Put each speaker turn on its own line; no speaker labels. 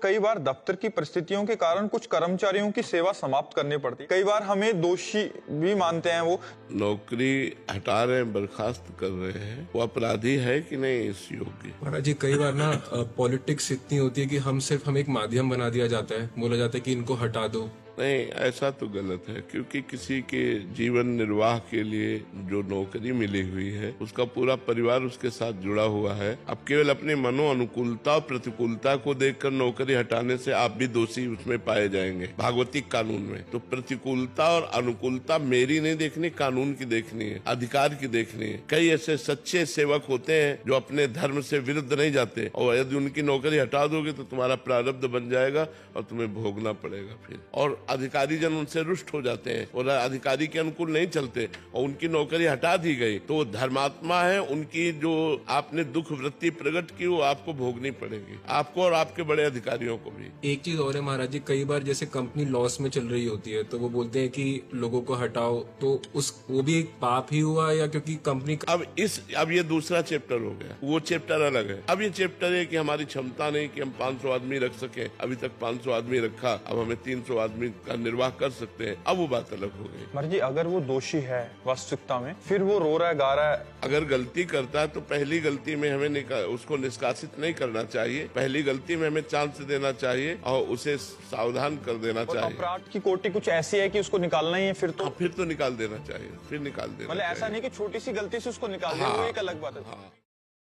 कई बार दफ्तर की परिस्थितियों के कारण कुछ कर्मचारियों की सेवा समाप्त करनी पड़ती है। कई बार हमें दोषी भी मानते हैं वो।
नौकरी हटा रहे हैं, बर्खास्त कर रहे हैं, वो अपराधी है कि नहीं इस योग्य?
महाराज जी, कई बार ना पॉलिटिक्स इतनी होती है कि हम एक माध्यम बना दिया जाता है, बोला जाता है कि इनको हटा दो।
नहीं, ऐसा तो गलत है, क्योंकि किसी के जीवन निर्वाह के लिए जो नौकरी मिली हुई है उसका पूरा परिवार उसके साथ जुड़ा हुआ है। अब केवल अपनी मनो अनुकूलता और प्रतिकूलता को देखकर नौकरी हटाने से आप भी दोषी उसमें पाए जाएंगे भागवतिक कानून में। तो प्रतिकूलता और अनुकूलता मेरी नहीं देखनी, कानून की देखनी है, अधिकार की देखनी है। कई ऐसे सच्चे सेवक होते हैं जो अपने धर्म से विरुद्ध नहीं जाते, और यदि उनकी नौकरी हटा दोगे तो तुम्हारा प्रारब्ध बन जाएगा और तुम्हें भोगना पड़ेगा फिर। और अधिकारी जन उनसे रुष्ट हो जाते हैं और अधिकारी के अनुकूल नहीं चलते और उनकी नौकरी हटा दी गई तो वो धर्मात्मा है, उनकी जो आपने दुख वृत्ति प्रकट की वो आपको भोगनी पड़ेगी, आपको और आपके बड़े अधिकारियों को भी।
एक चीज और है महाराज जी, कई बार जैसे कंपनी लॉस में चल रही होती है तो वो बोलते हैं कि लोगों को हटाओ, तो वो भी एक पाप ही हुआ या क्योंकि कंपनी
अब ये दूसरा चैप्टर हो गया, वो चैप्टर अलग है। अब ये चैप्टर है कि हमारी क्षमता नहीं कि हम 500 आदमी रख सके, अभी तक 500 आदमी रखा, अब हमें 300 आदमी का निर्वाह कर सकते हैं, अब वो बात अलग हो गई।
मर्जी, अगर वो दोषी है वास्तविकता में, फिर वो रो रहा है, गा रहा है,
अगर गलती करता है तो पहली गलती में हमें उसको निष्कासित नहीं करना चाहिए, पहली गलती में हमें चांस देना चाहिए और उसे सावधान कर देना चाहिए।
अपराध की कोटि कुछ ऐसी है कि उसको निकालना ही है, फिर तो
निकाल देना चाहिए, फिर निकाल देना।
मतलब ऐसा नहीं कि छोटी सी गलती से उसको निकाल दें, वो एक अलग बात है।